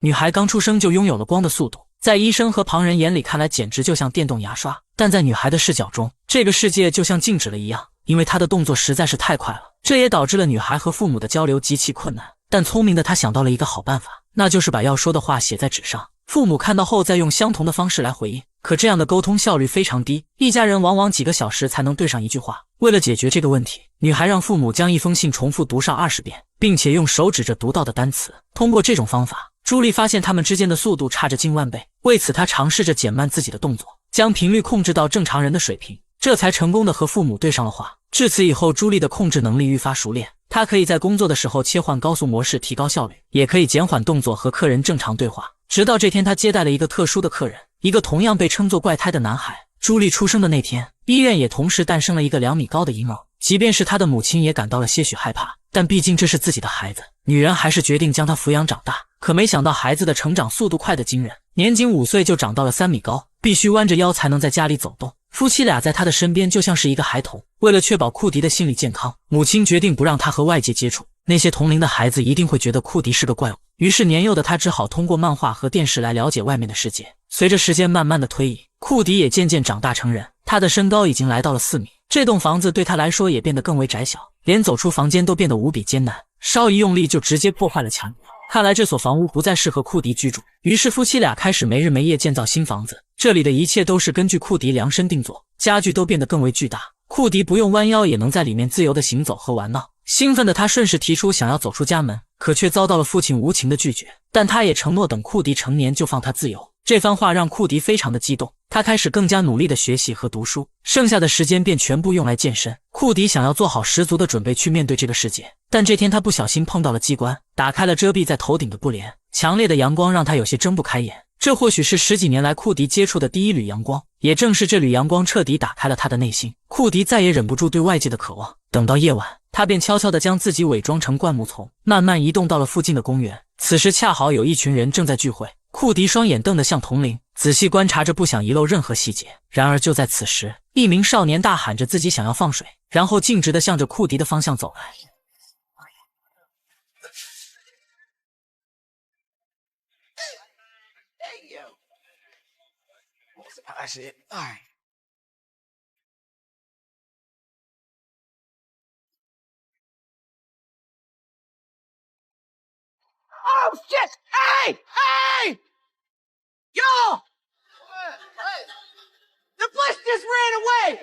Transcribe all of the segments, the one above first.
女孩刚出生就拥有了光的速度，在医生和旁人眼里看来简直就像电动牙刷，但在女孩的视角中，这个世界就像静止了一样，因为她的动作实在是太快了，这也导致了女孩和父母的交流极其困难。但聪明的她想到了一个好办法，那就是把要说的话写在纸上，父母看到后再用相同的方式来回应。可这样的沟通效率非常低，一家人往往几个小时才能对上一句话。为了解决这个问题，女孩让父母将一封信重复读上20遍，并且用手指着读到的单词。通过这种方法，朱莉发现他们之间的速度差着近万倍。为此，她尝试着减慢自己的动作，将频率控制到正常人的水平，这才成功的和父母对上了话。至此以后，朱莉的控制能力愈发熟练，她可以在工作的时候切换高速模式提高效率，也可以减缓动作和客人正常对话。直到这天，她接待了一个特殊的客人，一个同样被称作怪胎的男孩。朱莉出生的那天，医院也同时诞生了一个2米高的婴儿，即便是她的母亲也感到了些许害怕，但毕竟这是自己的孩子，女人还是决定将他抚养长大。可没想到孩子的成长速度快得惊人，年仅5岁就长到了3米高，必须弯着腰才能在家里走动。夫妻俩在他的身边就像是一个孩童。为了确保库迪的心理健康，母亲决定不让他和外界接触，那些同龄的孩子一定会觉得库迪是个怪物。于是年幼的他只好通过漫画和电视来了解外面的世界。随着时间慢慢的推移，库迪也渐渐长大成人，他的身高已经来到了4米。这栋房子对他来说也变得更为窄小，连走出房间都变得无比艰难，稍一用力就直接破坏了墙。看来这所房屋不再适合库迪居住，于是夫妻俩开始没日没夜建造新房子。这里的一切都是根据库迪量身定做，家具都变得更为巨大，库迪不用弯腰也能在里面自由地行走和玩闹。兴奋的他顺势提出想要走出家门，可却遭到了父亲无情的拒绝，但他也承诺等库迪成年就放他自由。这番话让库迪非常的激动，他开始更加努力的学习和读书，剩下的时间便全部用来健身。库迪想要做好十足的准备去面对这个世界，但这天他不小心碰到了机关，打开了遮蔽在头顶的布帘，强烈的阳光让他有些睁不开眼。这或许是10几年来库迪接触的第一缕阳光，也正是这缕阳光彻底打开了他的内心，库迪再也忍不住对外界的渴望。等到夜晚，他便悄悄地将自己伪装成灌木丛，慢慢移动到了附近的公园。此时恰好有一群人正在聚会，库迪双眼瞪得像铜铃，仔细观察着，不想遗漏任何细节。然而就在此时，一名少年大喊着自己想要放水，然后径直地向着库迪的方向走来。That's it. All right. Oh shit! Hey! Hey! Y'all! The bus just ran away!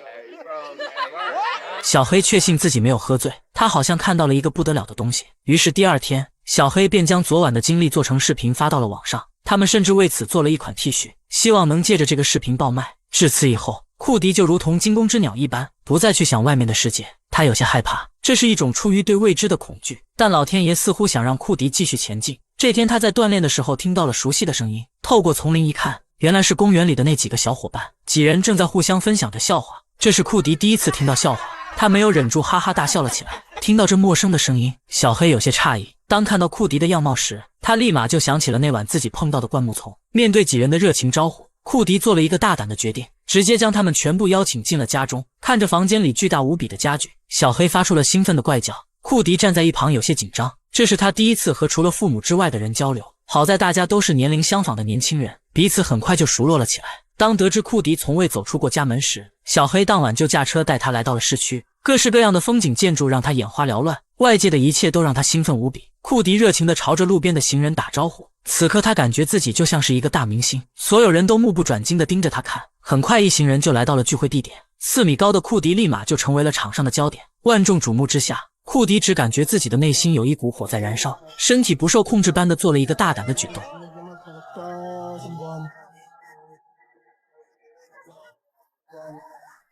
小黑确信自己没有喝醉，他好像看到了一个不得了的东西。于是第二天，小黑便将昨晚的经历做成视频发到了网上。他们甚至为此做了一款 T 恤，希望能借着这个视频爆卖。至此以后，库迪就如同惊弓之鸟一般，不再去想外面的世界。他有些害怕，这是一种出于对未知的恐惧，但老天爷似乎想让库迪继续前进。这天他在锻炼的时候听到了熟悉的声音，透过丛林一看，原来是公园里的那几个小伙伴，几人正在互相分享着笑话。这是库迪第一次听到笑话，他没有忍住哈哈大笑了起来。听到这陌生的声音，小黑有些诧异，当看到库迪的样貌时，他立马就想起了那晚自己碰到的灌木丛。面对几人的热情招呼，库迪做了一个大胆的决定，直接将他们全部邀请进了家中。看着房间里巨大无比的家具，小黑发出了兴奋的怪叫。库迪站在一旁有些紧张，这是他第一次和除了父母之外的人交流。好在大家都是年龄相仿的年轻人，彼此很快就熟络了起来。当得知库迪从未走出过家门时，小黑当晚就驾车带他来到了市区。各式各样的风景建筑让他眼花缭乱，外界的一切都让他兴奋无比。库迪热情地朝着路边的行人打招呼，此刻他感觉自己就像是一个大明星，所有人都目不转睛地盯着他看。很快一行人就来到了聚会地点，4米高的库迪立马就成为了场上的焦点。万众瞩目之下，库迪只感觉自己的内心有一股火在燃烧，身体不受控制般地做了一个大胆的举动。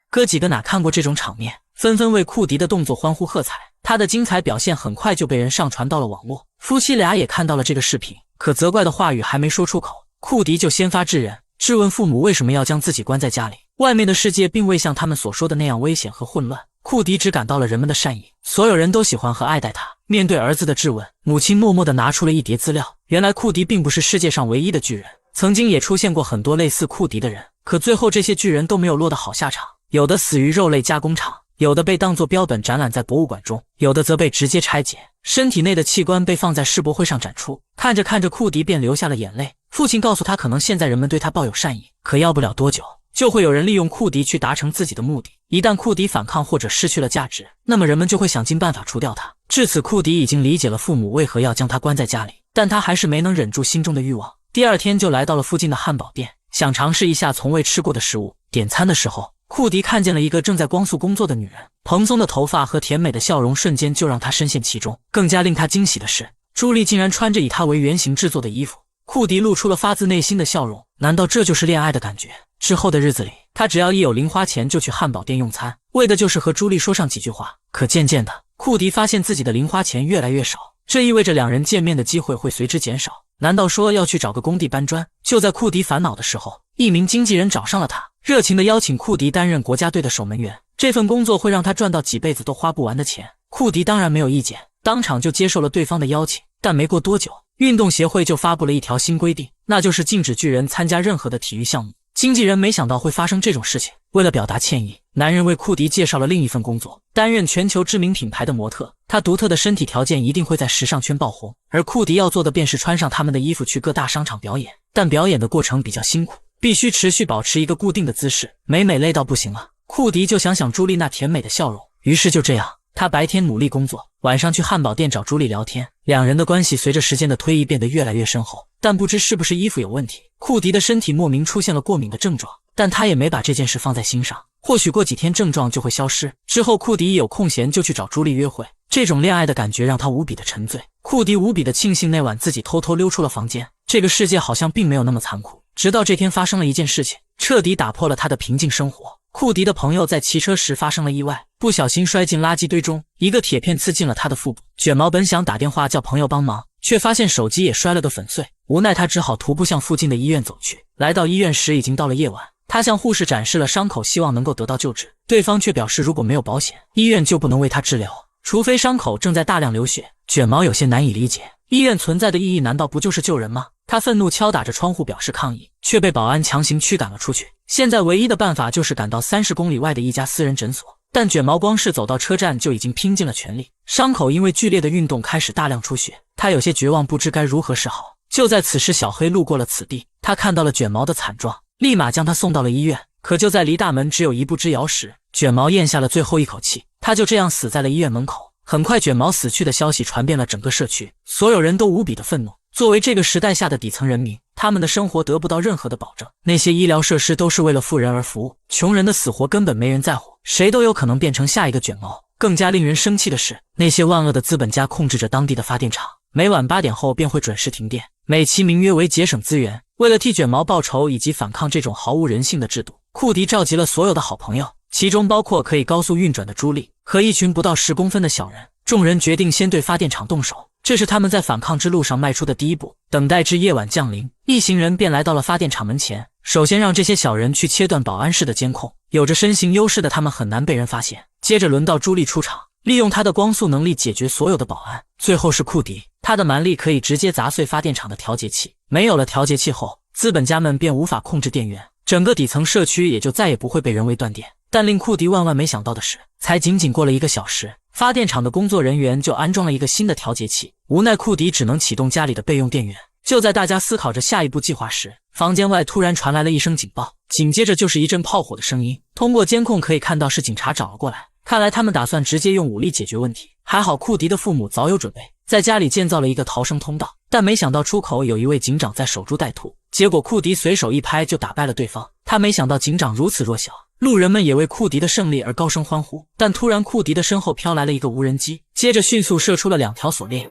哥几个哪看过这种场面，纷纷为库迪的动作欢呼喝彩。他的精彩表现很快就被人上传到了网络，夫妻俩也看到了这个视频，可责怪的话语还没说出口，库迪就先发制人，质问父母为什么要将自己关在家里。外面的世界并未像他们所说的那样危险和混乱，库迪只感到了人们的善意，所有人都喜欢和爱戴他。面对儿子的质问，母亲默默地拿出了一叠资料。原来库迪并不是世界上唯一的巨人，曾经也出现过很多类似库迪的人，可最后这些巨人都没有落得好下场，有的死于肉类加工厂，有的被当作标本展览在博物馆中，有的则被直接拆解，身体内的器官被放在世博会上展出。看着看着，库迪便流下了眼泪。父亲告诉他，可能现在人们对他抱有善意，可要不了多久，就会有人利用库迪去达成自己的目的。一旦库迪反抗或者失去了价值，那么人们就会想尽办法除掉他。至此，库迪已经理解了父母为何要将他关在家里，但他还是没能忍住心中的欲望。第二天就来到了附近的汉堡店，想尝试一下从未吃过的食物。点餐的时候，库迪看见了一个正在光速工作的女人，蓬松的头发和甜美的笑容瞬间就让他深陷其中。更加令他惊喜的是，朱莉竟然穿着以他为原型制作的衣服。库迪露出了发自内心的笑容，难道这就是恋爱的感觉？之后的日子里，他只要一有零花钱就去汉堡店用餐，为的就是和朱莉说上几句话。可渐渐的，库迪发现自己的零花钱越来越少，这意味着两人见面的机会会随之减少。难道说要去找个工地搬砖？就在库迪烦恼的时候，一名经纪人找上了他，热情地邀请库迪担任国家队的守门员。这份工作会让他赚到几辈子都花不完的钱。库迪当然没有意见，当场就接受了对方的邀请。但没过多久，运动协会就发布了一条新规定，那就是禁止巨人参加任何的体育项目。经纪人没想到会发生这种事情，为了表达歉意，男人为库迪介绍了另一份工作，担任全球知名品牌的模特。他独特的身体条件一定会在时尚圈爆红，而库迪要做的便是穿上他们的衣服去各大商场表演。但表演的过程比较辛苦，必须持续保持一个固定的姿势，每累到不行了，库迪就想朱莉那甜美的笑容。于是就这样，他白天努力工作，晚上去汉堡店找朱莉聊天。两人的关系随着时间的推移变得越来越深厚。但不知是不是衣服有问题，库迪的身体莫名出现了过敏的症状，但他也没把这件事放在心上，或许过几天症状就会消失。之后库迪一有空闲就去找朱莉约会，这种恋爱的感觉让他无比的沉醉。库迪无比的庆幸那晚自己偷偷溜出了房间，这个世界好像并没有那么残酷。直到这天发生了一件事情，彻底打破了他的平静生活。库迪的朋友在骑车时发生了意外，不小心摔进垃圾堆中，一个铁片刺进了他的腹部。卷毛本想打电话叫朋友帮忙，却发现手机也摔了个粉碎，无奈他只好徒步向附近的医院走去。来到医院时已经到了夜晚，他向护士展示了伤口，希望能够得到救治，对方却表示如果没有保险，医院就不能为他治疗，除非伤口正在大量流血。卷毛有些难以理解，医院存在的意义难道不就是救人吗？他愤怒敲打着窗户表示抗议，却被保安强行驱赶了出去。现在唯一的办法就是赶到30公里外的一家私人诊所，但卷毛光是走到车站就已经拼尽了全力，伤口因为剧烈的运动开始大量出血，他有些绝望，不知该如何是好。就在此时，小黑路过了此地，他看到了卷毛的惨状，立马将他送到了医院。可就在离大门只有一步之遥时，卷毛咽下了最后一口气，他就这样死在了医院门口。很快，卷毛死去的消息传遍了整个社区，所有人都无比的愤怒。作为这个时代下的底层人民，他们的生活得不到任何的保证，那些医疗设施都是为了富人而服务，穷人的死活根本没人在乎，谁都有可能变成下一个卷毛。更加令人生气的是，那些万恶的资本家控制着当地的发电厂，每晚8点后便会准时停电，美其名曰为节省资源。为了替卷毛报仇以及反抗这种毫无人性的制度，库迪召集了所有的好朋友，其中包括可以高速运转的朱莉和一群不到10公分的小人。众人决定先对发电厂动手，这是他们在反抗之路上迈出的第一步。等待至夜晚降临，一行人便来到了发电厂门前，首先让这些小人去切断保安室的监控，有着身形优势的他们很难被人发现。接着轮到朱莉出场，利用她的光速能力解决所有的保安。最后是库迪，他的蛮力可以直接砸碎发电厂的调节器，没有了调节器后，资本家们便无法控制电源，整个底层社区也就再也不会被人为断电。但令库迪万万没想到的是，才仅仅过了1个小时，发电厂的工作人员就安装了一个新的调节器，无奈库迪只能启动家里的备用电源。就在大家思考着下一步计划时，房间外突然传来了一声警报，紧接着就是一阵炮火的声音。通过监控可以看到是警察找了过来，看来他们打算直接用武力解决问题。还好库迪的父母早有准备，在家里建造了一个逃生通道，但没想到出口有一位警长在守株待兔，结果库迪随手一拍就打败了对方。他没想到警长如此弱小，路人们也为库迪的胜利而高声欢呼。但突然库迪的身后飘来了一个无人机，接着迅速射出了2条锁链。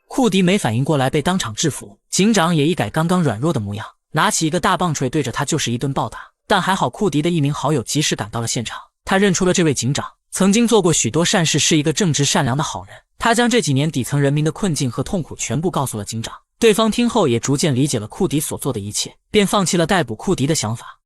库迪没反应过来，被当场制服。警长也一改刚刚软弱的模样，拿起一个大棒槌对着他就是一顿暴打。但还好库迪的一名好友及时赶到了现场，他认出了这位警长，曾经做过许多善事，是一个正直善良的好人。他将这几年底层人民的困境和痛苦全部告诉了警长，对方听后也逐渐理解了库迪所做的一切，便放弃了逮捕库迪的想法。